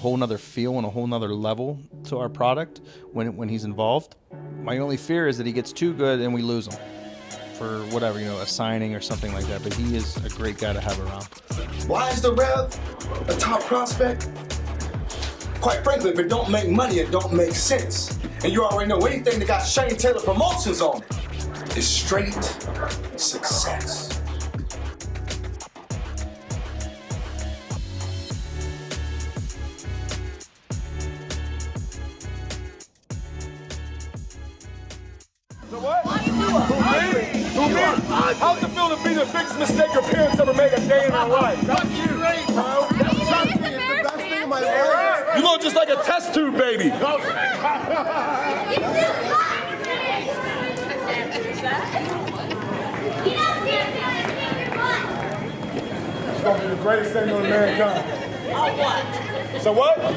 whole nother feel and a whole nother level to our product when he's involved. My only fear is that he gets too good and we lose him for whatever, a signing or something like that. But he is a great guy to have around. Why is the Rev a top prospect? Quite frankly, if it don't make money, it don't make sense. And you already know anything that got Shane Taylor Promotions on it is straight success. So what? Who me? How's it feel to be the biggest mistake your parents ever made a day in their life? Fuck you, great, bro. That's the best thing in my life. You look just like a test tube baby. It's gonna be the greatest thing on mankind. So what? You're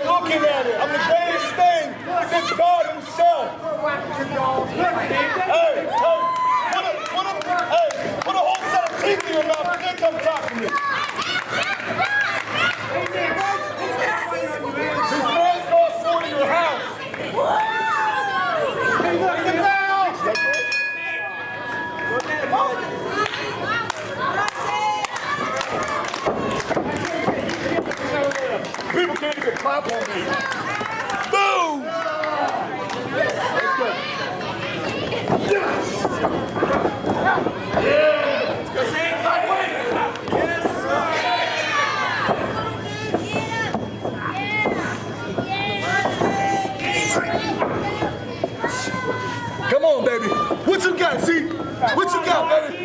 looking at it. I'm the greatest thing since God himself. Hey, put a whole set of teeth in your mouth and then come talk to me. His man's lost food in your house. People can't even clap on me. Boom! Come on, baby. What you got, Zeke? What you got, baby?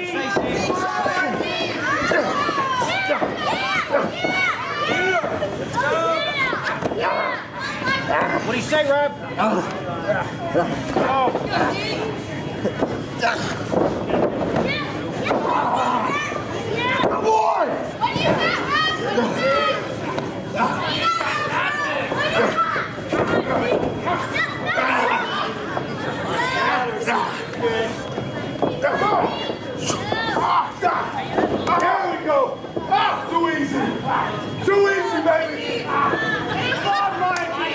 What do you say, Rev? Come on! There we go! Too easy! Too easy, baby! Come on, Mikey!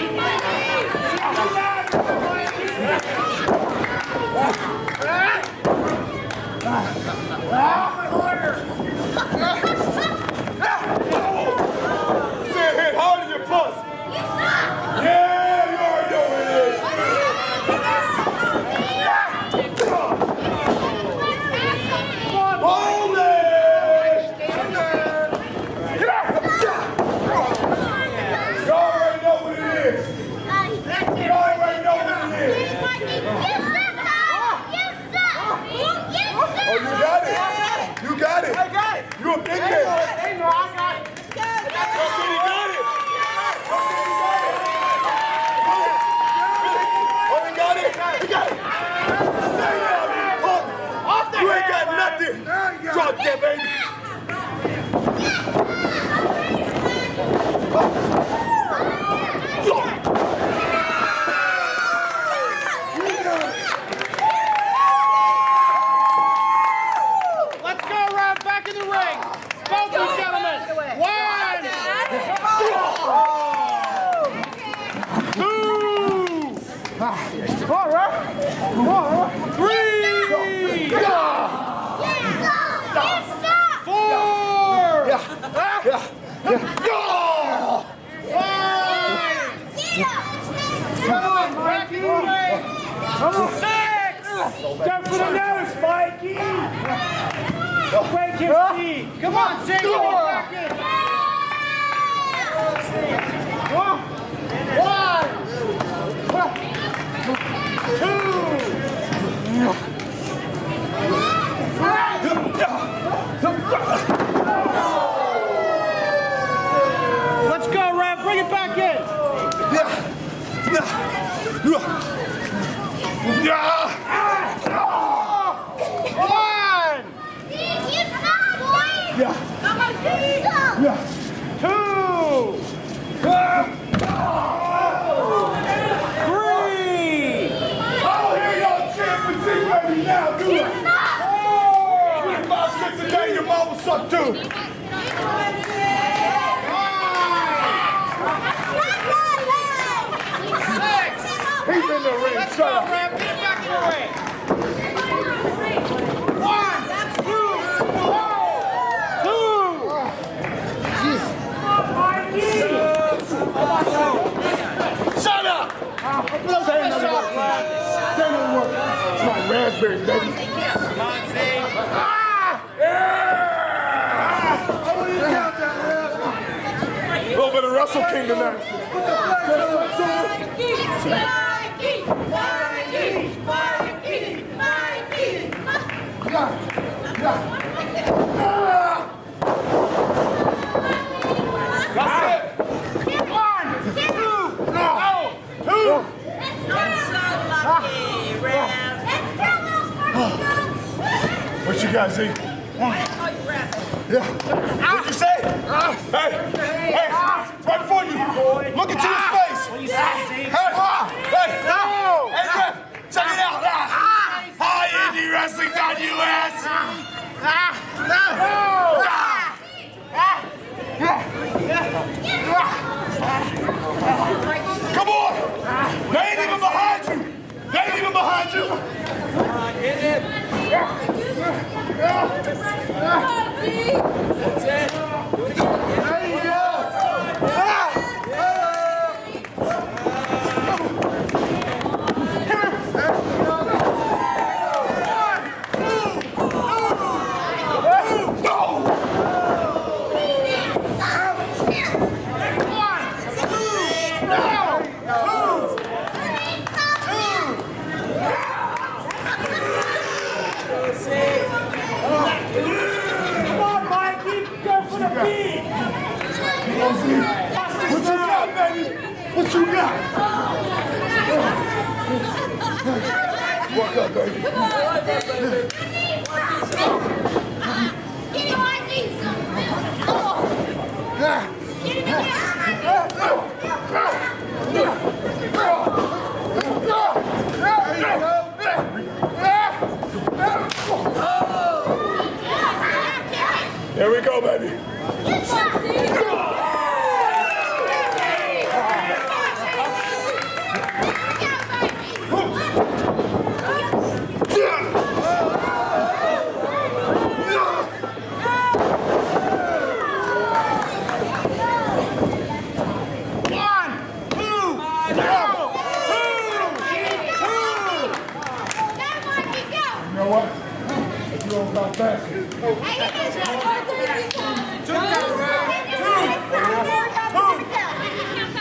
Say it hit hard in your puss! Yeah, you already know what it is! Hold it! You already know what it is! You already know what it is! Oh, you got it! You got it! I got it! You a big man! I got it! That's what he got it! Oh, he got it! He got it! Stay down, punk! You ain't got nothing! Drop that, baby! Let's go, Rev. Back in the ring. Both you gentlemen. 1, 2. Come on, Rev. Come on, Rev. 3. 4. 5. Come on, Mikey. Come on. 6. Go for the nose, Mikey. Break his feet. Come on, Zeke. Get back in. 1, 2. Let's go, Rev. Bring it back in. One. 2. 3. I don't hear y'all champion Zeke baby now, do it! 25 cents a day, your mama suck too! 5. in the ring. Let's Shut go, up. Rev. Get back in the ring. 1, 2, 2. Shut up! Say another word. Say another word. It's my raspberries, baby. Come on, Zeke. How will you count that, Rev? A little bit of Wrestle King tonight. Put the flag on the That's it. 1, 2, 2. What you got, Zeke? Yeah. What'd you say? Hey, right before you. Look into his face. What do you say, Zeke? Hey, Rev, check it out. Hi, IndyWrestling.us. Come on. They ain't even behind you. They ain't even behind you. That's it. Come on, Mikey. Go for the beat. What you got, baby? What you got? Walk up, baby. There we go, baby. You know what? If you don't stop that.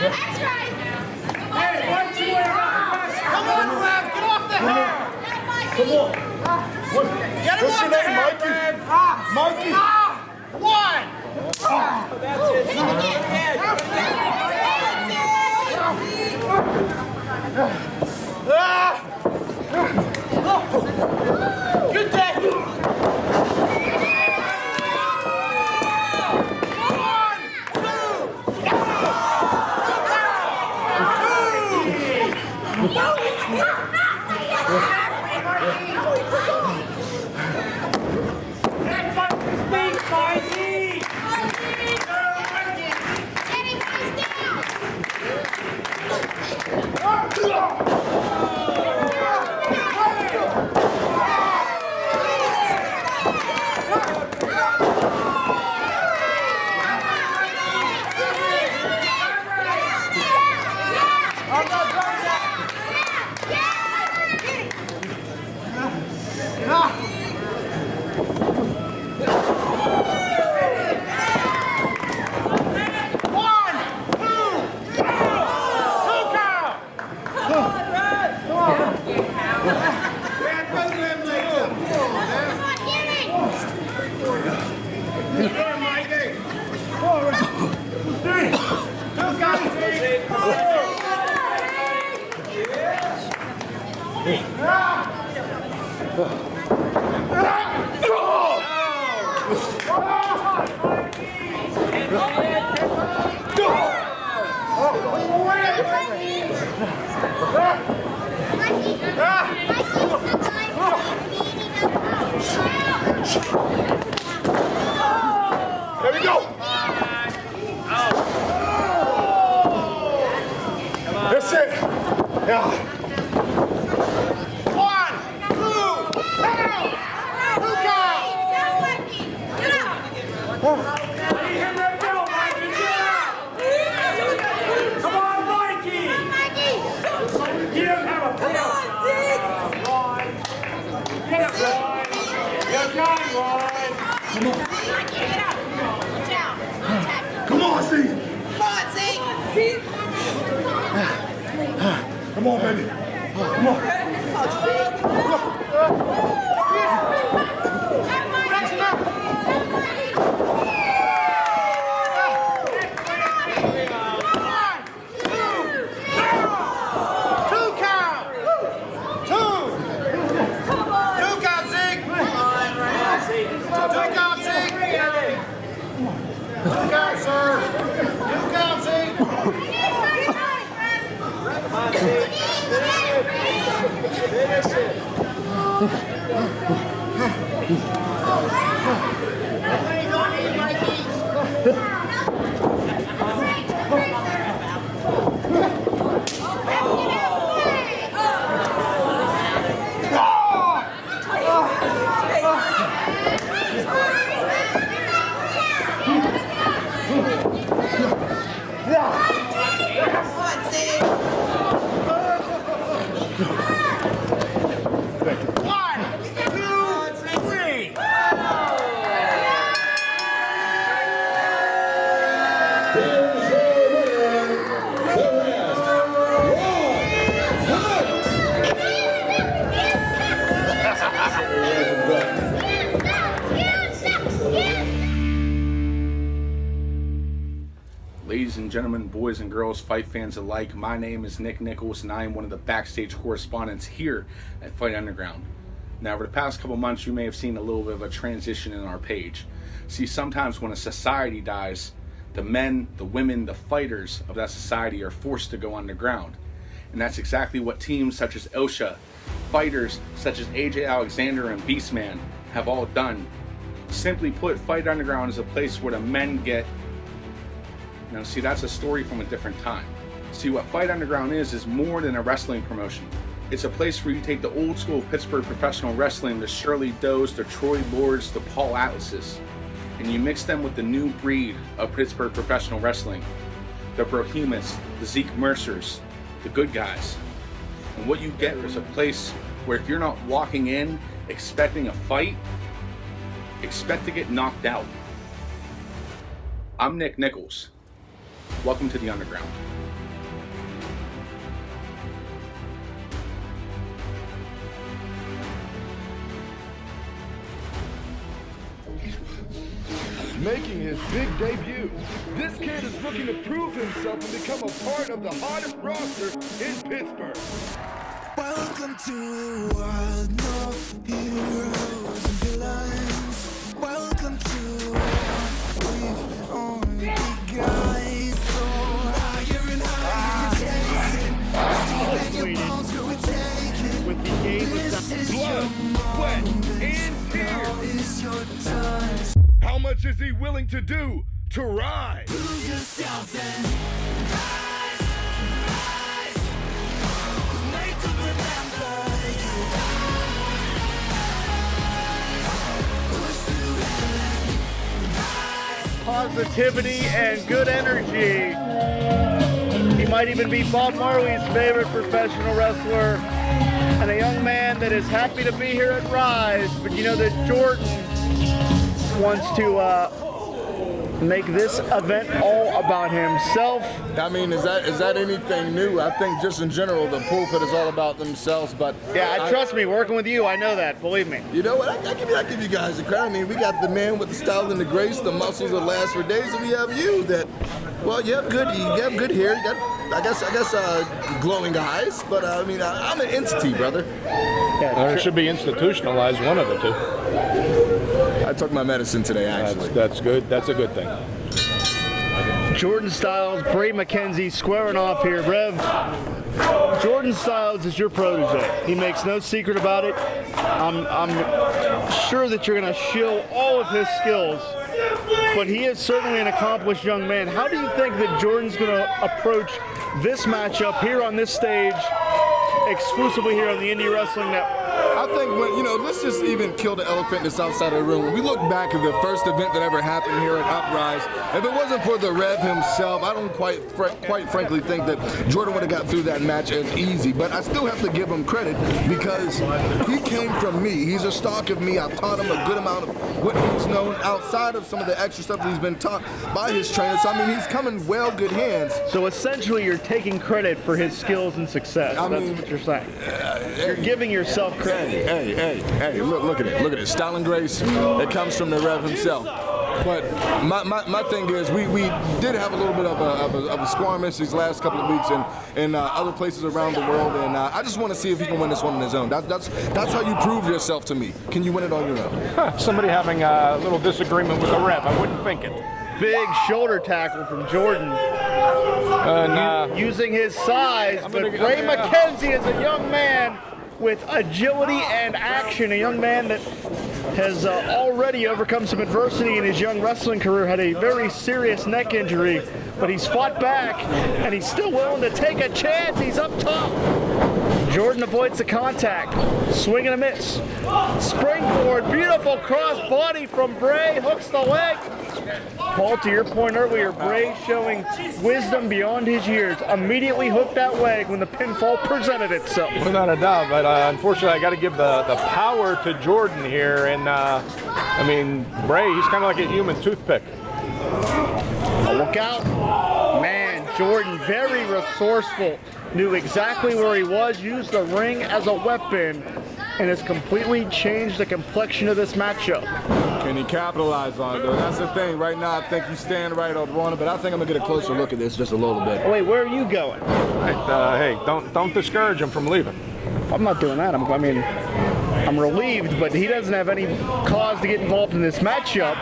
That's right. Hey, what's you wearing? Come on, Rev. Get off the hair. Come on. Get him What's off your the name, hair, Mikey? Rev. Mikey. 1. That's it. Good day. There we go. That's it. Yeah. him let go, Mikey. Come on, Mikey. He doesn't have a pull. Ron. Get it, Ron. You're done, Ron. Come on, Zeke. Come on, Zeke. Zeke. Come on, baby. Come on. Ladies and gentlemen, boys and girls, fight fans alike, my name is Nick Nichols and I am one of the backstage correspondents here at Fight Underground. Now, over the past couple months, you may have seen a little bit of a transition in our page. See, sometimes when a society dies, the men, the women, the fighters of that society are forced to go underground. And that's exactly what teams such as OSHA, fighters such as AJ Alexander and Beastman have all done. Simply put, Fight Underground is a place where the men get. Now, see, that's a story from a different time. See, what Fight Underground is more than a wrestling promotion. It's a place where you take the old school Pittsburgh professional wrestling, the Shirley Does, the Troy Lords, the Paul Atlases, and you mix them with the new breed of Pittsburgh professional wrestling, the Brohemoths, the Zeke Mercers, the good guys. And what you get is a place where if you're not walking in expecting a fight, expect to get knocked out. I'm Nick Nichols. Welcome to the Underground. Making his big debut, this kid is looking to prove himself and become a part of the hottest roster in Pittsburgh. Welcome to the world, no heroes and villains. Welcome to the world, we've only begun. So higher and higher you're chasing, Steve and your bones go and take it. With the game of Blood, sweat, and tears. How much is he willing to do to rise? Prove yourself and rise, rise. Make them remember you. Push through and Positivity and good energy. He might even be Bob Marley's favorite professional wrestler, and a young man that is happy to be here at RYSE. But you know that Jordan wants to make this event all about himself. I mean, is that anything new? I think just in general, the pulpit is all about themselves. But Yeah, trust me, working with you, I know that. Believe me. You know what? I give you guys the credit. I mean, we got the man with the style and the grace, the muscles that last for days, and we have you that. Well, you have good hair. You got, I guess, glowing eyes. But I mean, I'm an entity, brother. Or it should be institutionalized, one of the two. I took my medicine today, actually. That's good. That's a good thing. Jordan Styles, Bray McKenzie squaring off here. Rev, Jordan Styles is your protege. He makes no secret about it. I'm sure that you're going to show all of his skills, but he is certainly an accomplished young man. How do you think that Jordan's going to approach this matchup here on this stage, exclusively here on the Indie Wrestling Network? I think when, let's just even kill the elephant in the south side of the room. When we look back at the first event that ever happened here at UpRyse, if it wasn't for the Rev himself, I don't quite frankly think that Jordan would have got through that match as easy. But I still have to give him credit because he came from me. He's a stock of me. I've taught him a good amount of what he's known outside of some of the extra stuff that he's been taught by his trainer. So, I mean, he's come in good hands. So essentially, you're taking credit for his skills and success. That's what you're saying. You're giving yourself credit. Hey, look at it. Look at it. Style and grace, it comes from the Rev himself. But my thing is, we did have a little bit of a skirmish these last couple of weeks in other places around the world, and I just want to see if he can win this one on his own. That's how you prove yourself to me. Can you win it on your own? Somebody having a little disagreement with the Rev. I wouldn't think it. Big shoulder tackle from Jordan. Using his size, but Bray McKenzie is a young man with agility and action, a young man that has already overcome some adversity in his young wrestling career, had a very serious neck injury, but he's fought back, and he's still willing to take a chance. He's up top. Jordan avoids the contact. Swing and a miss. Springboard, beautiful cross body from Bray, hooks the leg. Paul, to your point earlier, Bray showing wisdom beyond his years. Immediately hooked that leg when the pinfall presented itself. Without a doubt, but unfortunately I got to give the power to Jordan here. And I mean, Bray, he's kind of like a human toothpick. Look out. Man, Jordan, very resourceful. Knew exactly where he was, used the ring as a weapon, and has completely changed the complexion of this matchup. Can he capitalize on it, though? That's the thing. Right now, I think you stand right on it, but I think I'm going to get a closer look at this just a little bit. Wait, where are you going? Hey, don't discourage him from leaving. I'm not doing that. I'm relieved, but he doesn't have any cause to get involved in this matchup.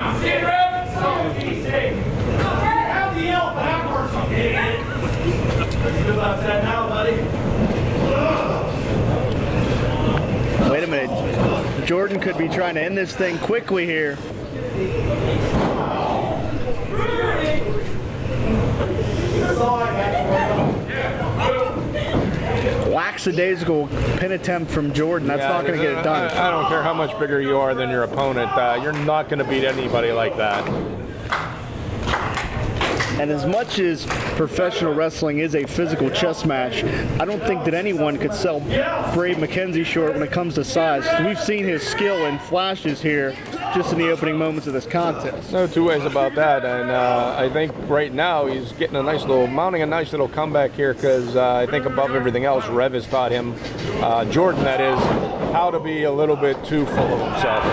Wait a minute. Jordan could be trying to end this thing quickly here. Lackadaisical pin attempt from Jordan. That's not going to get it done. I don't care how much bigger you are than your opponent. You're not going to beat anybody like that. And as much as professional wrestling is a physical chess match, I don't think that anyone could sell Bray McKenzie short when it comes to size. We've seen his skill in flashes here just in the opening moments of this contest. No two ways about that, and I think right now he's getting mounting a nice little comeback here because I think above everything else, Rev has taught him, Jordan that is, how to be a little bit too full of himself.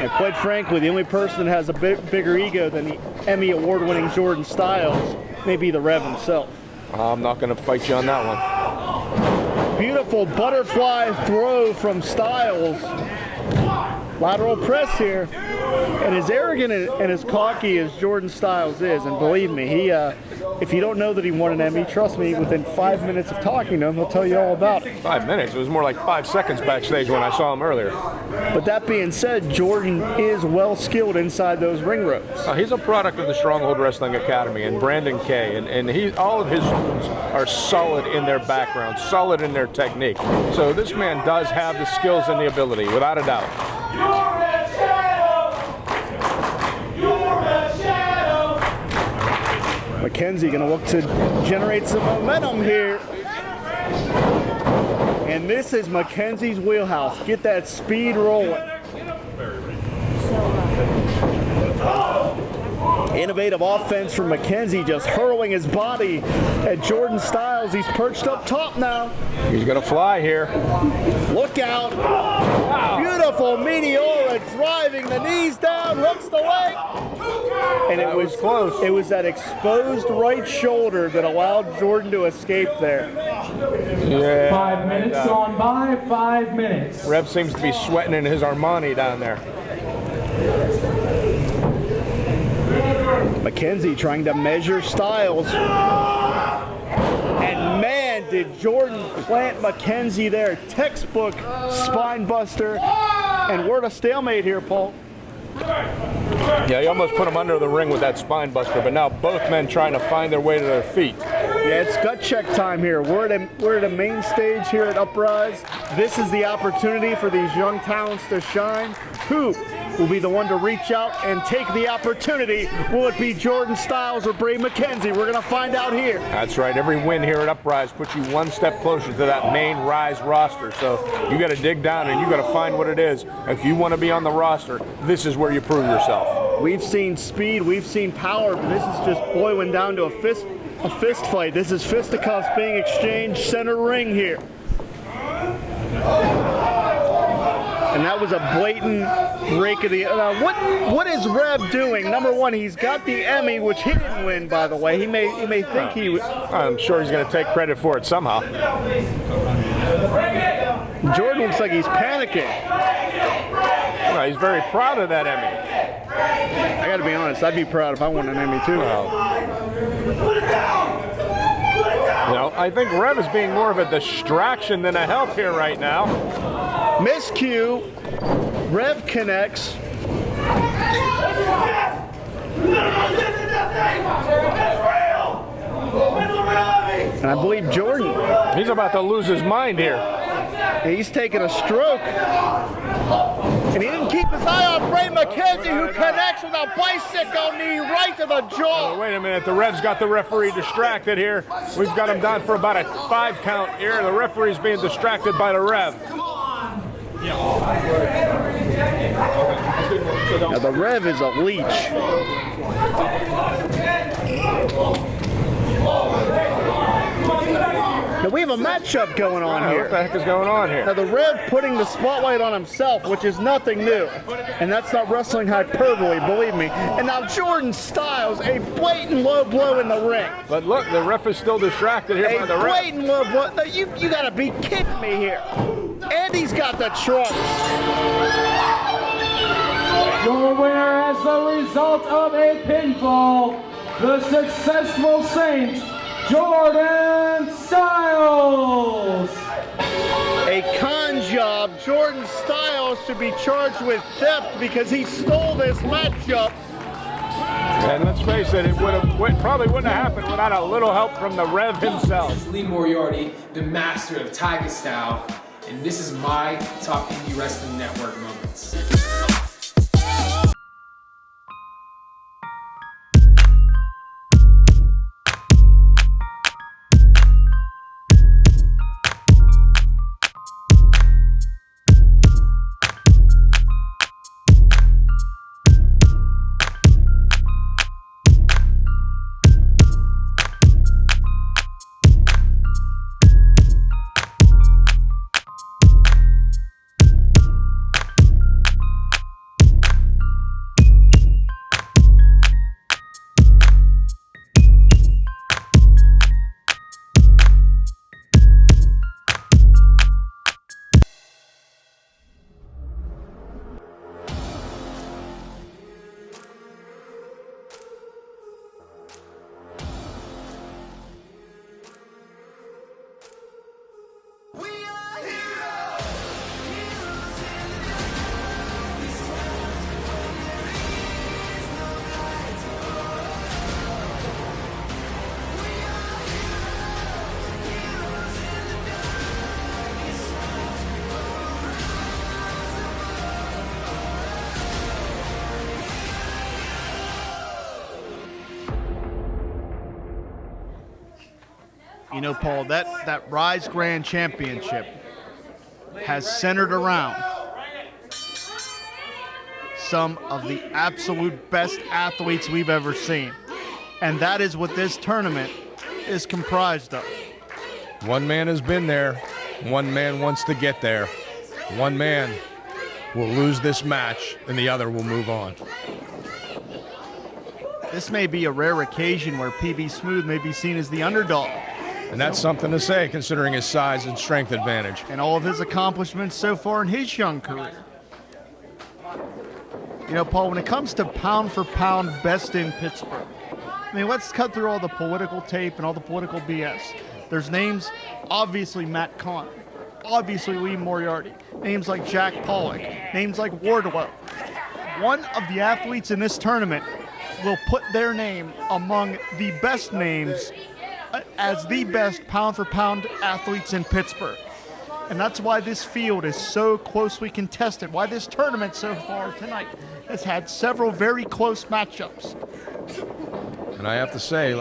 And quite frankly, the only person that has a bit bigger ego than the Emmy award-winning Jordan Styles may be the Rev himself. I'm not going to fight you on that one. Beautiful butterfly throw from Styles. Lateral press here. And as arrogant and as cocky as Jordan Styles is, and believe me, if you don't know that he won an Emmy, trust me, within 5 minutes of talking to him, he'll tell you all about it. 5 minutes? It was more like 5 seconds backstage when I saw him earlier. But that being said, Jordan is well skilled inside those ring ropes. He's a product of the Stronghold Wrestling Academy and Brandon Kay, and all of his students are solid in their background, solid in their technique. So this man does have the skills and the ability, without a doubt. McKenzie going to look to generate some momentum here. And this is McKenzie's wheelhouse. Get that speed rolling. Innovative offense from McKenzie, just hurling his body at Jordan Styles. He's perched up top now. He's going to fly here. Look out. Wow. Beautiful Meteora driving the knees down, hooks the leg. And it was close. It was that exposed right shoulder that allowed Jordan to escape there. Yeah. 5 minutes gone by, 5 minutes. Rev seems to be sweating in his Armani down there. McKenzie trying to measure Styles. And man, did Jordan plant McKenzie there. Textbook spine buster. And we're at a stalemate here, Paul. Yeah, he almost put him under the ring with that spine buster, but now both men trying to find their way to their feet. Yeah, it's gut check time here. We're at a main stage here at UpRyse. This is the opportunity for these young talents to shine. Who will be the one to reach out and take the opportunity? Will it be Jordan Styles or Bray McKenzie? We're going to find out here. That's right. Every win here at UpRyse puts you one step closer to that main RYSE roster. So you got to dig down and you got to find what it is. If you want to be on the roster, this is where you prove yourself. We've seen speed, we've seen power, but this is just boiling down to a fist fight. This is fisticuffs being exchanged center ring here. And that was a blatant break of the. What is Rev doing? Number one, he's got the Emmy, which he didn't win, by the way. He may think he. I'm sure he's going to take credit for it somehow. Jordan looks like he's panicking. Well, he's very proud of that Emmy. I got to be honest. I'd be proud if I won an Emmy too. You know, I think Rev is being more of a distraction than a help here right now. Miscue. Rev connects. And I believe Jordan. He's about to lose his mind here. He's taking a stroke. And he didn't keep his eye on Bray McKenzie, who connects with a bicycle knee right to the jaw. Oh, wait a minute, the Rev's got the referee distracted here. We've got him down for about a 5 count here. The referee's being distracted by the Rev. Now the Rev is a leech. Now we have a matchup going on here. What the heck is going on here? Now the Rev putting the spotlight on himself, which is nothing new. And that's not wrestling hyperbole, believe me. And now Jordan Styles, a blatant low blow in the ring. But look, the ref is still distracted here by the Rev. A blatant low blow. Now, you gotta be kidding me here. Andy's got the trunks. Your winner as the result of a pinfall, the successful Saint, Jordan Styles. A con job. Jordan Styles should be charged with theft because he stole this matchup. And let's face it, probably wouldn't have happened without a little help from the Rev himself. This is Lee Moriarty, the master of Tiger Style, and this is my top Indie Wrestling Network moments. You know, Paul, that RYSE Grand Championship has centered around some of the absolute best athletes we've ever seen. And that is what this tournament is comprised of. One man has been there. One man wants to get there. One man will lose this match, and the other will move on. This may be a rare occasion where PB Smooth may be seen as the underdog. And that's something to say, considering his size and strength advantage. And all of his accomplishments so far in his young career. You know, Paul, when it comes to pound for pound best in Pittsburgh, I mean, let's cut through all the political tape and all the political BS. There's names, obviously Matt Conn, obviously Lee Moriarty, names like Jack Pollock, names like Wardlow. One of the athletes in this tournament will put their name among the best names as the best pound-for-pound athletes in Pittsburgh. And that's why this field is so closely contested, why this tournament so far tonight has had several very close matchups. And I have to say,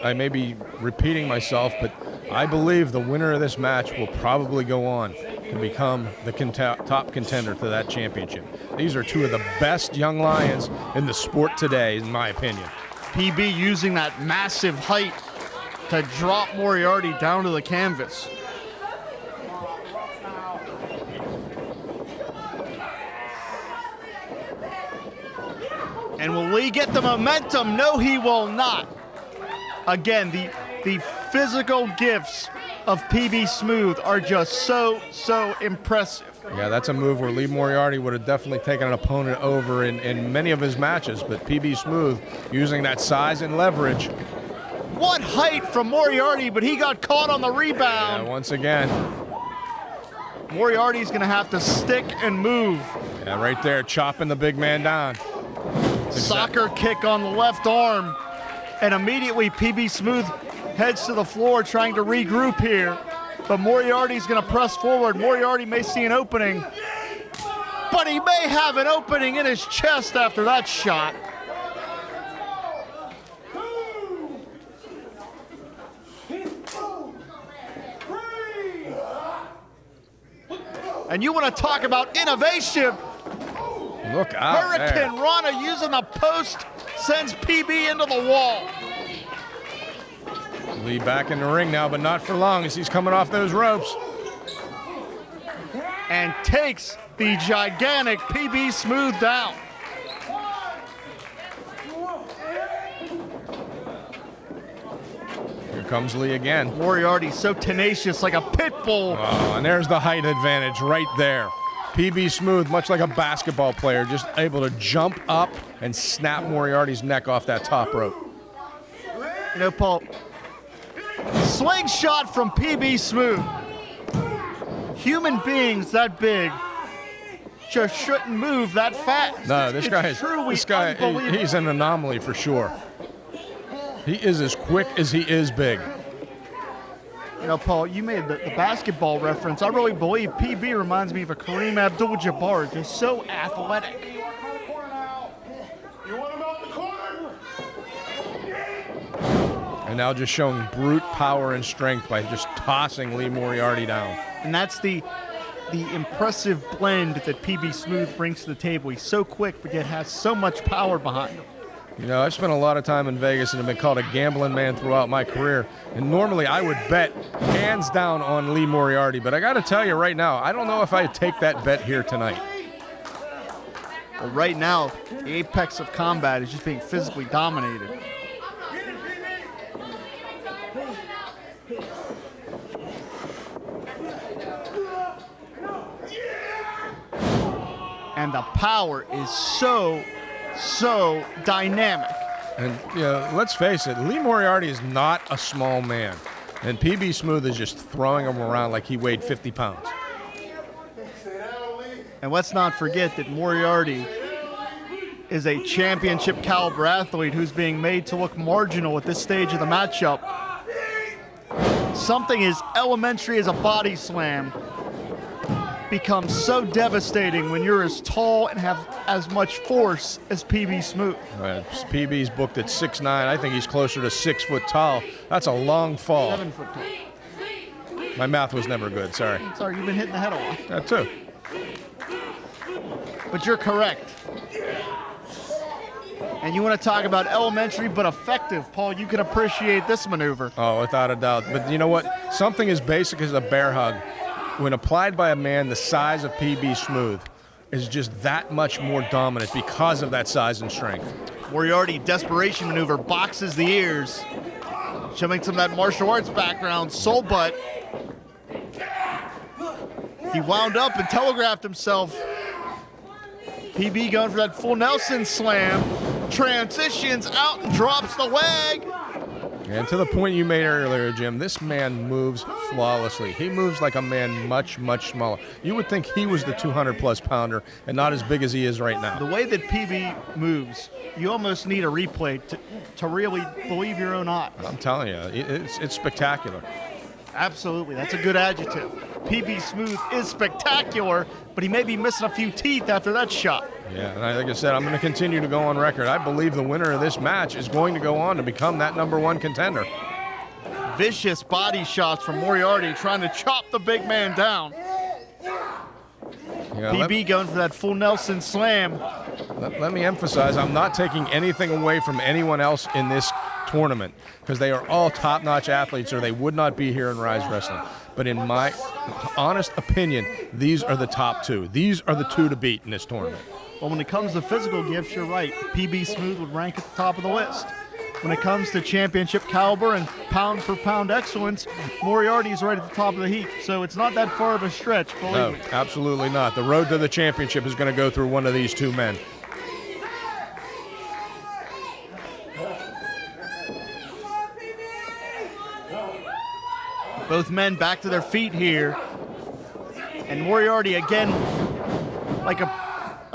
I may be repeating myself, but I believe the winner of this match will probably go on to become the top contender to that championship. These are two of the best young lions in the sport today, in my opinion. PB using that massive height to drop Moriarty down to the canvas. And will Lee get the momentum? No, he will not. Again, the physical gifts of PB Smooth are just so impressive. Yeah, that's a move where Lee Moriarty would have definitely taken an opponent over in many of his matches, but PB Smooth using that size and leverage. What height from Moriarty, but he got caught on the rebound. Yeah, once again. Moriarty's gonna have to stick and move. Yeah, right there, chopping the big man down. Soccer kick on the left arm, and immediately PB Smooth heads to the floor trying to regroup here, but Moriarty's gonna press forward. Moriarty may see an opening, but he may have an opening in his chest after that shot. And you want to talk about innovation? Look out Hurricane there. Rana using the post sends PB into the wall. Lee back in the ring now, but not for long as he's coming off those ropes. And takes the gigantic PB Smooth down. Here comes Lee again. Moriarty so tenacious like a pit bull. Oh, and there's the height advantage right there. PB Smooth, much like a basketball player, just able to jump up and snap Moriarty's neck off that top rope. You know, Paul, slingshot from PB Smooth. Human beings that big just shouldn't move that fast. No, this guy, he's an anomaly for sure. He is as quick as he is big. You know, Paul, you made the basketball reference. I really believe PB reminds me of a Kareem Abdul-Jabbar, just so athletic. And now just showing brute power and strength by just tossing Lee Moriarty down. And that's the impressive blend that PB Smooth brings to the table. He's so quick, but yet has so much power behind him. You know, I've spent a lot of time in Vegas and have been called a gambling man throughout my career. And normally I would bet hands down on Lee Moriarty. But I got to tell you right now, I don't know if I'd take that bet here tonight. Well, right now, the apex of combat is just being physically dominated. And the power is so dynamic. And, you know, let's face it, Lee Moriarty is not a small man. And PB Smooth is just throwing him around like he weighed 50 pounds. And let's not forget that Moriarty is a championship caliber athlete who's being made to look marginal at this stage of the matchup. Something as elementary as a body slam becomes so devastating when you're as tall and have as much force as PB Smooth. PB's booked at 6'9". I think he's closer to 6 foot tall. That's a long fall. 7 foot tall. My math was never good, sorry. Sorry, you've been hitting the head a lot. That too. But you're correct. And you want to talk about elementary but effective, Paul, you can appreciate this maneuver. Oh, without a doubt. But you know what? Something as basic as a bear hug, when applied by a man the size of PB Smooth, is just that much more dominant because of that size and strength. Moriarty, desperation maneuver, boxes the ears, showing some of that martial arts background, soul butt. He wound up and telegraphed himself. PB going for that full Nelson slam, transitions out and drops the leg. And to the point you made earlier, Jim, this man moves flawlessly. He moves like a man much, much smaller. You would think he was the 200-plus pounder and not as big as he is right now. The way that PB moves, you almost need a replay to really believe your own eyes. I'm telling you, it's spectacular. Absolutely, that's a good adjective. PB Smooth is spectacular, but he may be missing a few teeth after that shot. Yeah, and like I said, I'm going to continue to go on record. I believe the winner of this match is going to go on to become that #1 contender. Vicious body shots from Moriarty trying to chop the big man down. Yeah, PB going for that full Nelson slam. Let me emphasize, I'm not taking anything away from anyone else in this tournament because they are all top-notch athletes or they would not be here in RYSE Wrestling. But in my honest opinion, these are the top two. These are the two to beat in this tournament. Well, when it comes to physical gifts, you're right. PB Smooth would rank at the top of the list. When it comes to championship caliber and pound-for-pound excellence, Moriarty's right at the top of the heap. So it's not that far of a stretch, believe me. Absolutely not. The road to the championship is going to go through one of these two men. Both men back to their feet here. And Moriarty again, like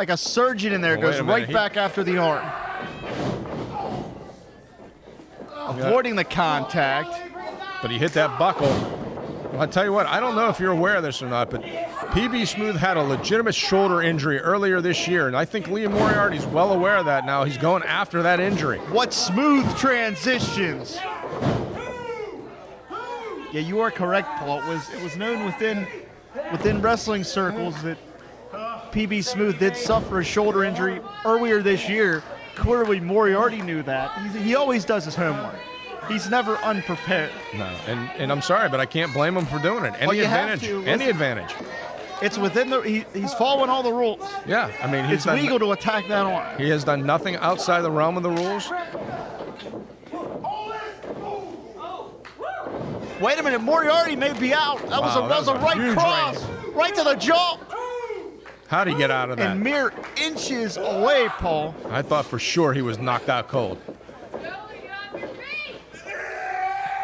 a surgeon in there, goes right back after the arm. Avoiding the contact. But he hit that buckle. Well, I tell you what, I don't know if you're aware of this or not, but PB Smooth had a legitimate shoulder injury earlier this year, and I think Lee Moriarty's well aware of that now. He's going after that injury. What smooth transitions. Yeah, you are correct, Paul. It was known within wrestling circles that PB Smooth did suffer a shoulder injury earlier this year. Clearly, Moriarty knew that. He always does his homework. He's never unprepared. No, and I'm sorry, but I can't blame him for doing it. Any advantage. It's within he's following all the rules. Yeah, I mean, it's legal to attack that arm. He has done nothing outside the realm of the rules. Wait a minute, Moriarty may be out. That was a right cross, right to the jaw. How'd he get out of that? And mere inches away, Paul. I thought for sure he was knocked out cold.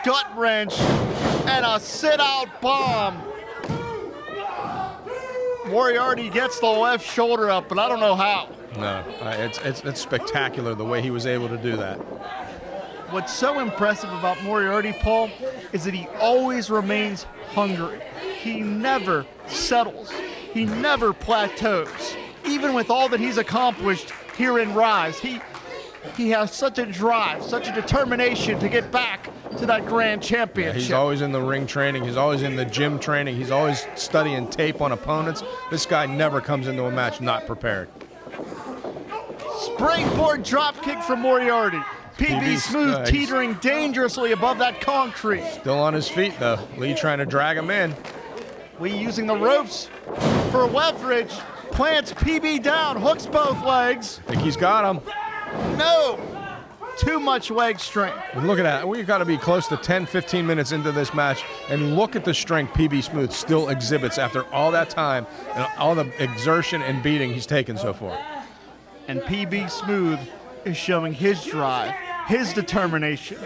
Gut wrench and a sit-out bomb. Moriarty gets the left shoulder up, but I don't know how. No, it's spectacular the way he was able to do that. What's so impressive about Moriarty, Paul, is that he always remains hungry. He never settles. He never plateaus. Even with all that he's accomplished here in RYSE, he has such a drive, such a determination to get back to that grand championship. Yeah, he's always in the ring training. He's always in the gym training. He's always studying tape on opponents. This guy never comes into a match not prepared. Springboard drop kick from Moriarty. PB Smooth teetering dangerously above that concrete. Still on his feet, though. Lee trying to drag him in. Lee using the ropes for leverage. Plants PB down, hooks both legs. I think he's got him. No! Too much leg strength. And look at that. We've got to be close to 10, 15 minutes into this match, and look at the strength PB Smooth still exhibits after all that time and all the exertion and beating he's taken so far. And PB Smooth is showing his drive, his determination.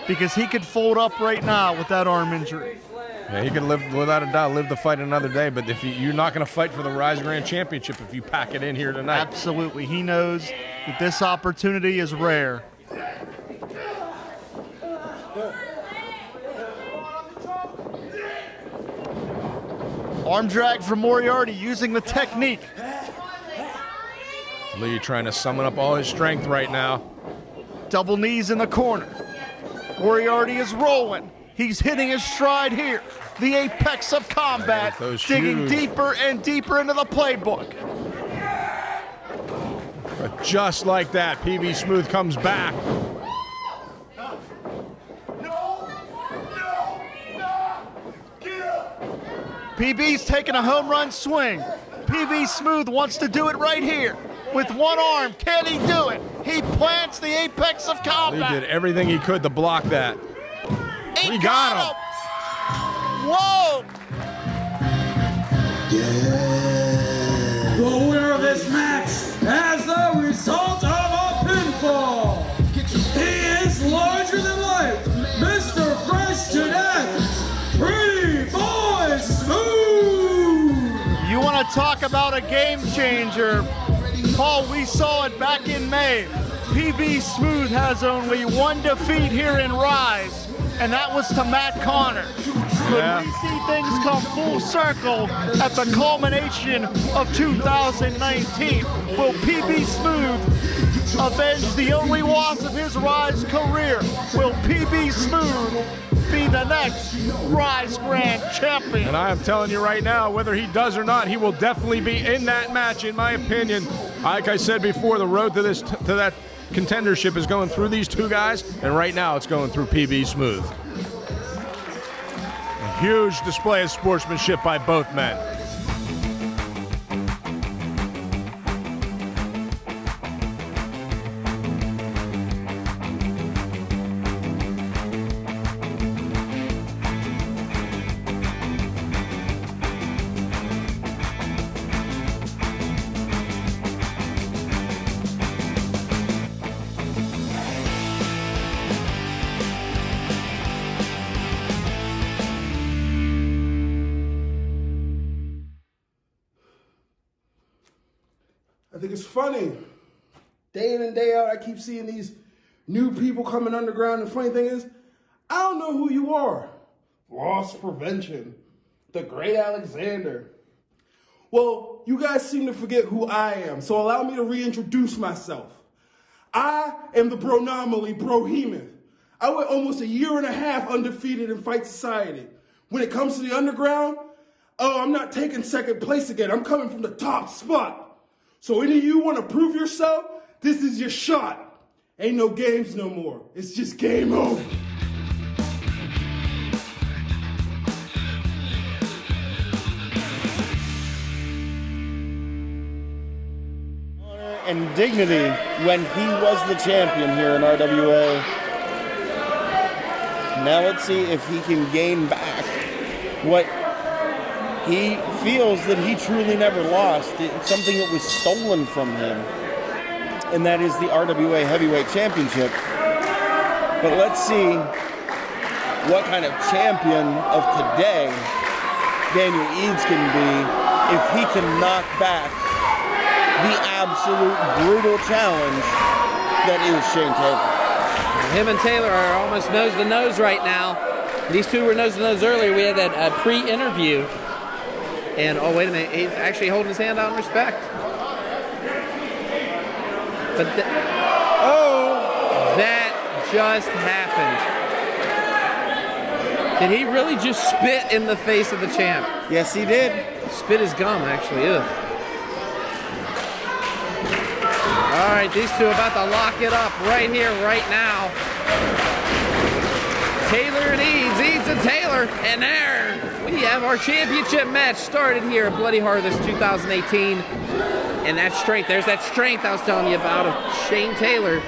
Because he could fold up right now with that arm injury. Yeah, he could live, without a doubt, live to fight another day, but if you're not going to fight for the RYSE Grand Championship if you pack it in here tonight. Absolutely. He knows that this opportunity is rare. Arm drag from Moriarty using the technique. Lee trying to summon up all his strength right now. Double knees in the corner. Moriarty is rolling. He's hitting his stride here. The apex of combat, digging deeper and deeper into the playbook. But just like that, PB Smooth comes back. PB's taking a home run swing. PB Smooth wants to do it right here. With one arm, can he do it? He plants the apex of combat. Lee did everything he could to block that. He got him. Whoa! Yeah. The winner of this match as the result of a pinfall. He is Lord talk about a game changer. Paul, we saw it back in May. PB Smooth has only one defeat here in RYSE, and that was to Matt Connor. Could we see things come full circle at the culmination of 2019? Will PB Smooth avenge the only loss of his RYSE career? Will PB Smooth be the next RYSE Grand Champion? And I am telling you right now, whether he does or not, he will definitely be in that match, in my opinion. Like I said before, the road to that contendership is going through these two guys, and right now it's going through PB Smooth. A huge display of sportsmanship by both men. I think it's funny. Day in and day out, I keep seeing these new people coming underground. The funny thing is, I don't know who you are. Loss Prevention, the Great Alexander. Well, you guys seem to forget who I am, so allow me to reintroduce myself. I am the Bronomaly Brohemoth. I went almost a year and a half undefeated in Fight Society. When it comes to the underground, I'm not taking second place again. I'm coming from the top spot. So any of you want to prove yourself, this is your shot. Ain't no games no more. It's just game over. Honor and dignity when he was the champion here in RWA. Now let's see if he can gain back what he feels that he truly never lost. It's something that was stolen from him, and that is the RWA Heavyweight Championship. But let's see what kind of champion of today Daniel Eads can be if he can knock back the absolute brutal challenge that is Shane Taylor. Him and Taylor are almost nose to nose right now. These two were nose to nose earlier. We had that pre-interview. And, oh, wait a minute, he's actually holding his hand out in respect. But, that just happened. Did he really just spit in the face of the champ? Yes, he did. Spit his gum, actually, ugh. All right, these two about to lock it up right here, right now. Taylor and Eads and Taylor, and there we have our championship match started here at Bloody Harvest 2018. And that strength, there's that strength I was telling you about of Shane Taylor.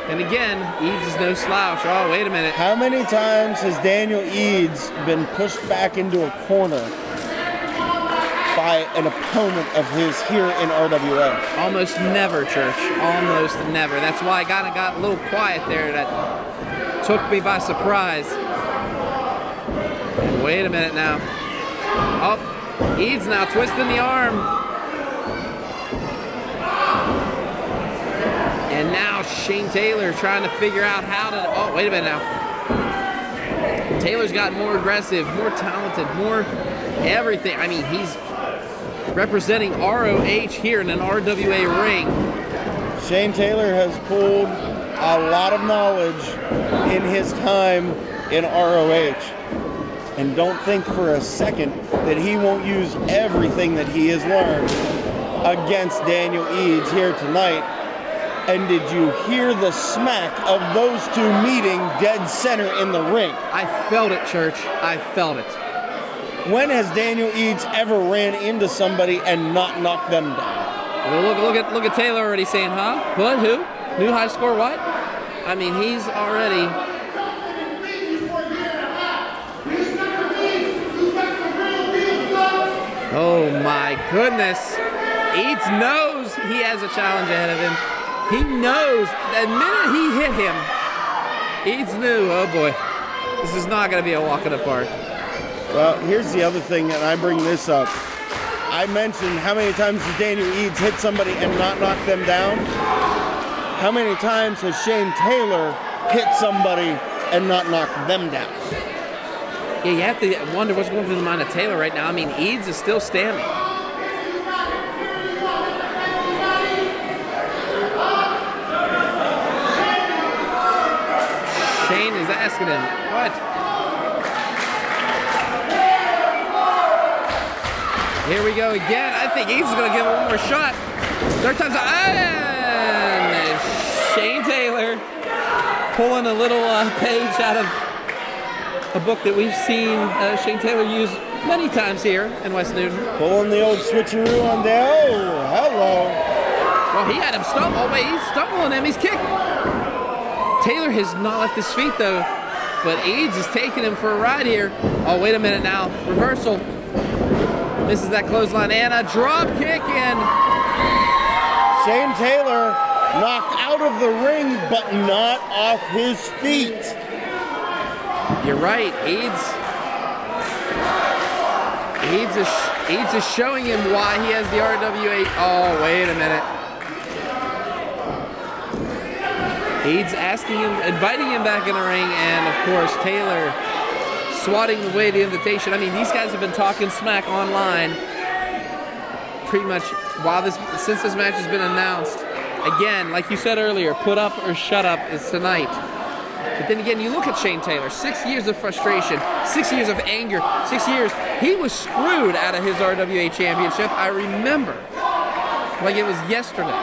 And again, Eads is no slouch. Oh, wait a minute. How many times has Daniel Eads been pushed back into a corner by an opponent of his here in RWA? Almost never, Church. Almost never. That's why I kind of got a little quiet there. That took me by surprise. Wait a minute now. Oh, Eads now twisting the arm. And now Shane Taylor trying to figure out how to, oh, wait a minute now. Taylor's gotten more aggressive, more talented, more everything. I mean, he's representing ROH here in an RWA ring. Shane Taylor has pulled a lot of knowledge in his time in ROH. And don't think for a second that he won't use everything that he has learned against Daniel Eads here tonight. And did you hear the smack of those two meeting dead center in the ring? I felt it, Church. I felt it. When has Daniel Eads ever ran into somebody and not knocked them down? Well, look at Taylor already saying, huh? What? Who? New high score? What? I mean, he's already. Oh my goodness! Eads knows he has a challenge ahead of him. He knows the minute he hit him, Eads knew, oh boy, this is not going to be a walk in the park. Well, here's the other thing, and I bring this up. I mentioned how many times has Daniel Eads hit somebody and not knock them down. How many times has Shane Taylor hit somebody and not knock them down? Yeah, you have to wonder what's going through the mind of Taylor right now. I mean, Eads is still standing. Shane is asking him, what? Here we go again. I think Eads is going to give it one more shot. Third time's and Shane Taylor pulling a little page out of a book that we've seen Shane Taylor use many times here in West Newton. Pulling the old switcheroo on there. Oh, hello. Well, he had him stumble. Oh, wait, he's stumbling him. He's kicking. Taylor has not left his feet, though, but Eads is taking him for a ride here. Oh, wait a minute now. Reversal. Misses that clothesline and a drop kick, and Shane Taylor knocked out of the ring, but not off his feet. You're right, Eads is showing him why he has the RWA. Oh, wait a minute. Eads asking him, inviting him back in the ring, and of course Taylor swatting away the invitation. I mean, these guys have been talking smack online pretty much since this match has been announced. Again, like you said earlier, put up or shut up is tonight. But then again, you look at Shane Taylor, 6 years of frustration, 6 years of anger, 6 years. He was screwed out of his RWA championship. I remember, like it was yesterday.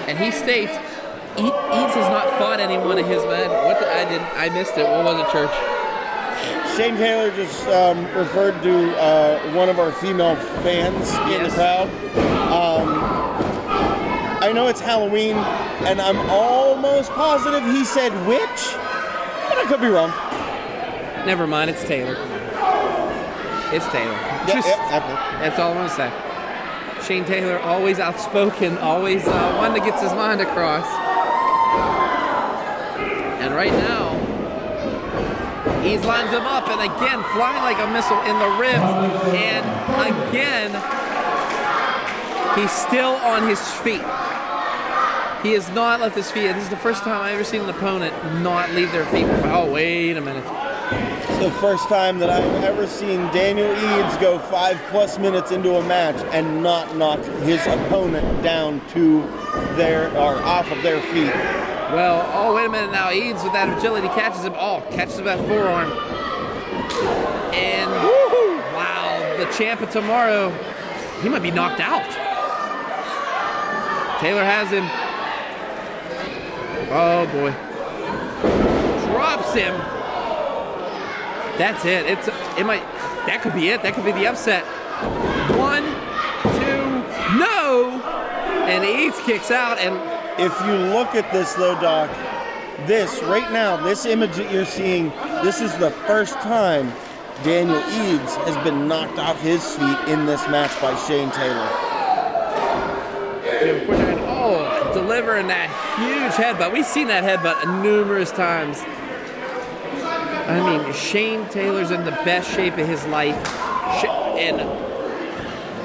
And he states, Eads has not fought anyone in his match. I missed it. What was it, Church? Shane Taylor just referred to one of our female fans in the crowd. I know it's Halloween, and I'm almost positive he said witch, but I could be wrong. Never mind, it's Taylor. It's Taylor. That's all I'm going to say. Shane Taylor, always outspoken, always one that gets his mind across. And right now, Eads lines him up, and again, flying like a missile in the ribs. And again, he's still on his feet. He has not left his feet. This is the first time I've ever seen an opponent not leave their feet. Oh, wait a minute. It's the first time that I've ever seen Daniel Eads go 5+ minutes into a match and not knock his opponent down to off of their feet. Well, oh, wait a minute now. Eads with that agility catches him that forearm. And, wow, the champ of tomorrow, he might be knocked out. Taylor has him. Oh, boy. Drops him. That's it. That could be it. That could be the upset. 1, 2, no! And Eads kicks out, and if you look at this, though, Doc, this right now, this image that you're seeing, this is the first time Daniel Eads has been knocked off his feet in this match by Shane Taylor. Oh, delivering that huge headbutt. We've seen that headbutt numerous times. I mean, Shane Taylor's in the best shape of his life. And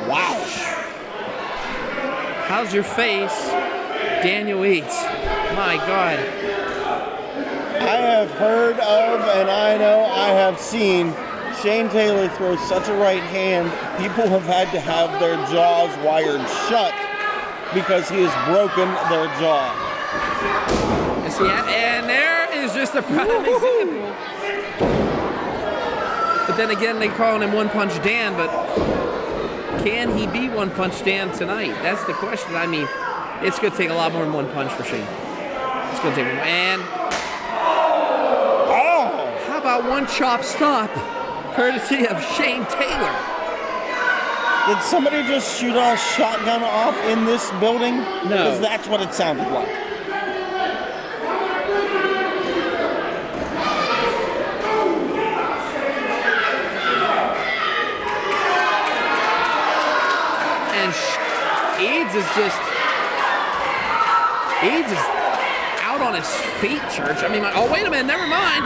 wow. How's your face? Daniel Eads. My God. I have heard of, and I know I have seen Shane Taylor throw such a right hand, people have had to have their jaws wired shut because he has broken their jaw. And there is just a prime example. But then again, they're calling him One Punch Dan, but can he be One Punch Dan tonight? That's the question. I mean, it's going to take a lot more than one punch for Shane. It's going to take one. And how about one chop stop, courtesy of Shane Taylor? Did somebody just shoot a shotgun off in this building? No. Because that's what it sounded like. And Eads is out on his feet, Church. I mean, oh, wait a minute, never mind.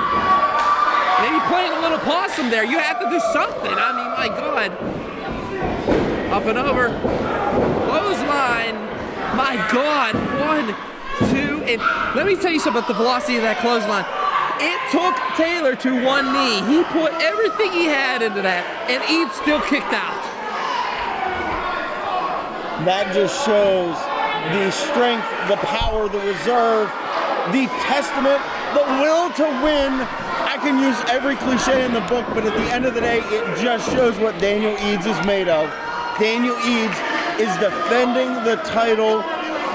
Maybe playing a little possum there. You have to do something. I mean, my God. Up and over. Clothesline. My God. 1, 2, and let me tell you something about the velocity of that clothesline. It took Taylor to one knee. He put everything he had into that, and Eads still kicked out. That just shows the strength, the power, the reserve, the testament, the will to win. I can use every cliche in the book, but at the end of the day, it just shows what Daniel Eads is made of. Daniel Eads is defending the title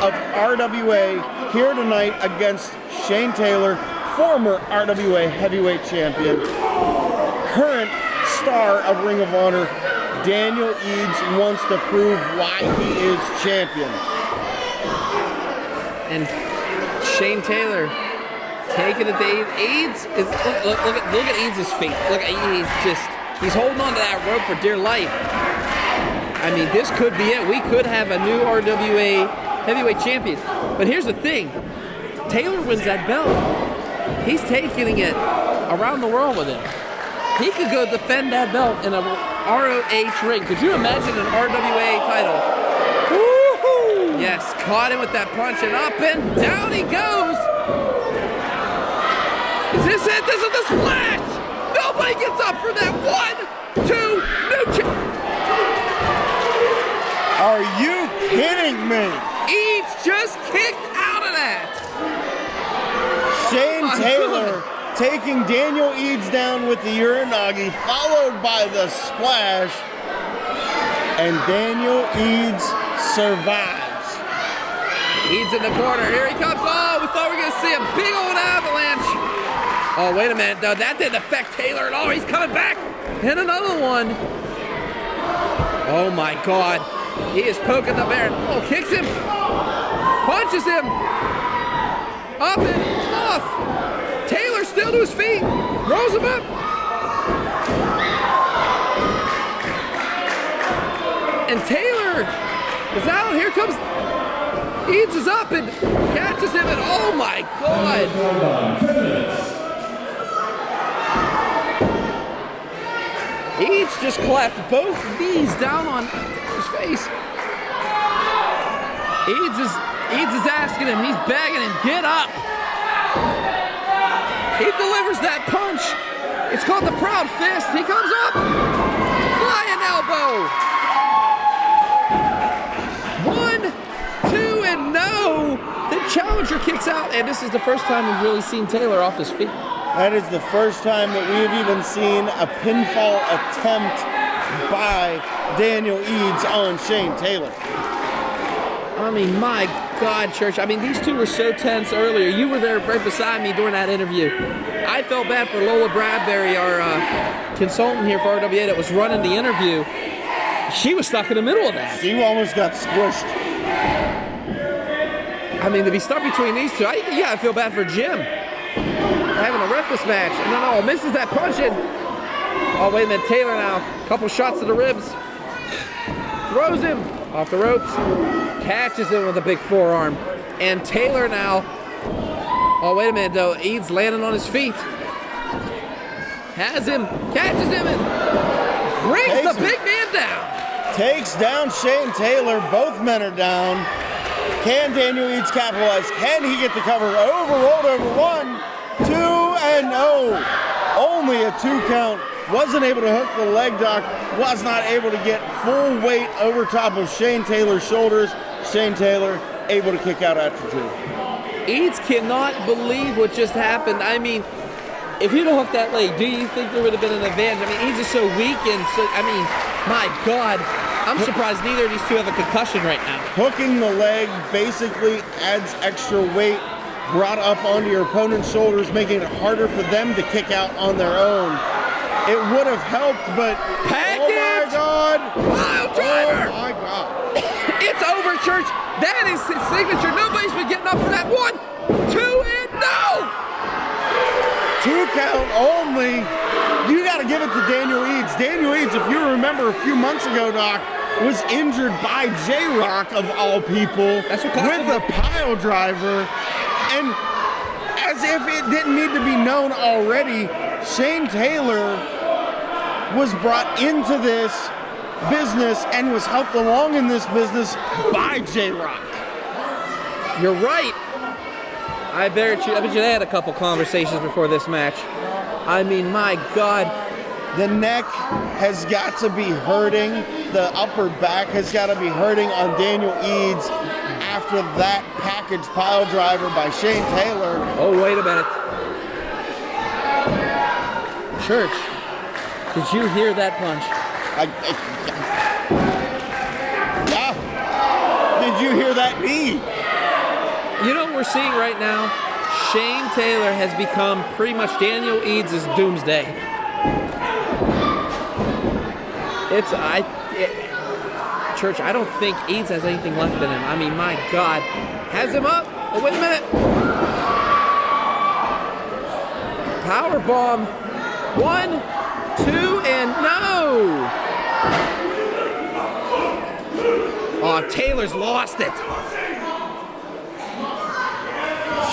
of RWA here tonight against Shane Taylor, former RWA heavyweight champion, current star of Ring of Honor. Daniel Eads wants to prove why he is champion. And Shane Taylor taking it to Eads. Look at Eads' feet. Look, he's holding on to that rope for dear life. I mean, this could be it. We could have a new RWA heavyweight champion. But here's the thing. Taylor wins that belt. He's taking it around the world with him. He could go defend that belt in a ROH ring. Could you imagine an RWA title? Woo-hoo! Yes, caught him with that punch, and up and down he goes. Is this it? This is the splash! Nobody gets up for that. 1, 2, new Are you kidding me? Eads just kicked out of that. Shane Taylor taking Daniel Eads down with the Uranagi, followed by the splash, and Daniel Eads survives. Eads in the corner. Here he comes. Oh, we thought we were going to see a big old avalanche. Oh, wait a minute. No, that didn't affect Taylor at all. He's coming back. And another one. Oh, my God. He is poking the bear. Oh, kicks him. Punches him. Up and off. Taylor still to his feet. Rolls him up. And Taylor is out. Here comes Eads is up and catches him. And oh my God. Eads just clapped both knees down on his face. Eads is asking him, he's begging him, get up. He delivers that punch. It's called the Proud Fist. He comes up. Flying elbow. 1, 2, and no. The challenger kicks out, and this is the first time we've really seen Taylor off his feet. That is the first time that we have even seen a pinfall attempt by Daniel Eads on Shane Taylor. I mean, my God, Church. I mean, these two were so tense earlier. You were there right beside me during that interview. I felt bad for Lola Bradbury, our consultant here for RWA that was running the interview. She was stuck in the middle of that. She almost got squished. I mean, to be stuck between these two, I feel bad for Jim. Having a refless match. No, misses that punch in. Oh, wait a minute. Taylor now. Couple shots to the ribs. Throws him off the ropes. Catches him with a big forearm. And Taylor now. Oh, wait a minute, though. Eads landing on his feet. Has him. Catches him and brings the big man down. Takes down Shane Taylor. Both men are down. Can Daniel Eads capitalize? Can he get the cover? Overrolled over 1, 2, and no. Only a 2 count. Wasn't able to hook the leg lock. Was not able to get full weight over top of Shane Taylor's shoulders. Shane Taylor able to kick out after 2. Eads cannot believe what just happened. I mean, if he'd have hooked that leg, do you think there would have been an advantage? I mean, Eads is so weak and so, I mean, my God. I'm surprised neither of these two have a concussion right now. Hooking the leg basically adds extra weight brought up onto your opponent's shoulders, making it harder for them to kick out on their own. It would have helped, but package! Oh my God! Pile driver! Oh my God! It's over, Church. That is his signature. Nobody's been getting up for that. 1, 2, and no! 2 count only. You got to give it to Daniel Eads. Daniel Eads, if you remember a few months ago, Doc, was injured by J-Rock of all people with a pile driver. And as if it didn't need to be known already, Shane Taylor was brought into this business and was helped along in this business by J-Rock. You're right. I bet you they had a couple conversations before this match. I mean, my God. The neck has got to be hurting. The upper back has got to be hurting on Daniel Eads after that package pile driver by Shane Taylor. Oh, wait a minute. Church, did you hear that punch? Did you hear that knee? You know what we're seeing right now? Shane Taylor has become pretty much Daniel Eads' doomsday. Church, I don't think Eads has anything left in him. I mean, my God. Has him up. Oh, wait a minute. Powerbomb. 1, 2, and no. Oh, Taylor's lost it.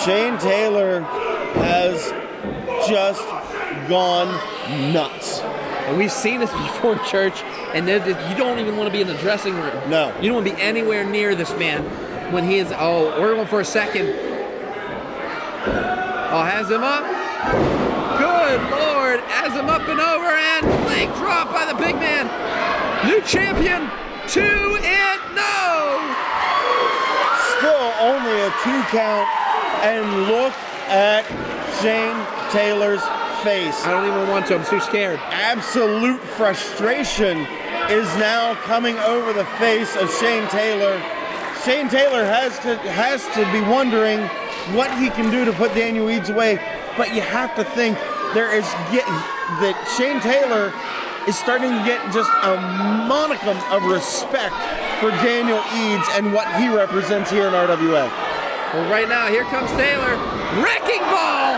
Shane Taylor has just gone nuts. And we've seen this before, Church, and you don't even want to be in the dressing room. No. You don't want to be anywhere near this man when he is, we're going for a second. Oh, has him up. Good Lord, has him up and over, and leg drop by the big man. New champion, 2 and no. Still only a 2 count, and look at Shane Taylor's face. I don't even want to, I'm too scared. Absolute frustration is now coming over the face of Shane Taylor. Shane Taylor has to be wondering what he can do to put Daniel Eads away, but you have to think that Shane Taylor is starting to get just a monicum of respect for Daniel Eads and what he represents here in RWA. Well, right now, here comes Taylor. Wrecking ball!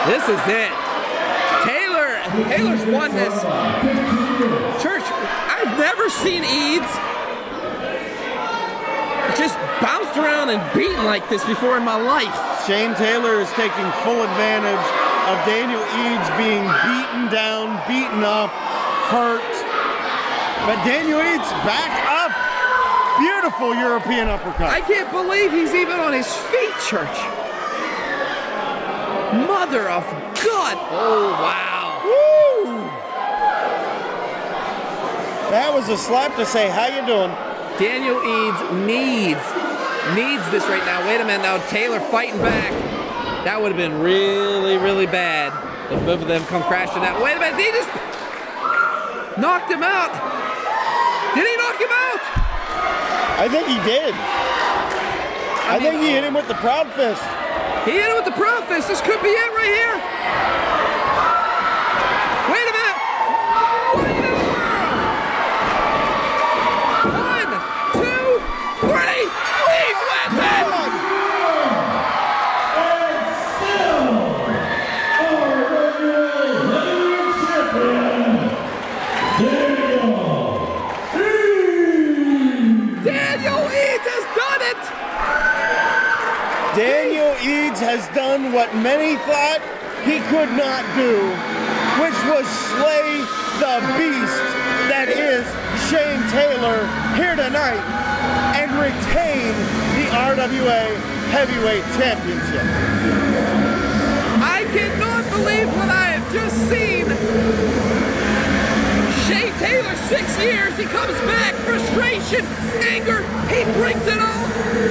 This is it. Taylor's won this. Church, I've never seen Eads just bounced around and beaten like this before in my life. Shane Taylor is taking full advantage of Daniel Eads being beaten down, beaten up, hurt. But Daniel Eads back up. Beautiful European uppercut. I can't believe he's even on his feet, Church. Mother of God. Oh, wow. Woo! That was a slap to say, how you doing? Daniel Eads needs this right now. Wait a minute now. Taylor fighting back. That would have been really, really bad if both of them come crashing out. Wait a minute. He just knocked him out. Did he knock him out? I think he did. I think he hit him with the proud fist. He hit him with the proud fist. This could be it right here. Wait a minute. What in the world? 1, 2, 3. Please win it. Daniel Eads has done it. Daniel Eads has done what many thought he could not do, which was slay the beast that is Shane Taylor here tonight and retain the RWA Heavyweight Championship. I cannot believe what I have just seen. Shane Taylor, 6 years, he comes back, frustration, anger, he brings it all,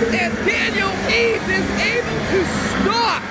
and Daniel Eads is able to stop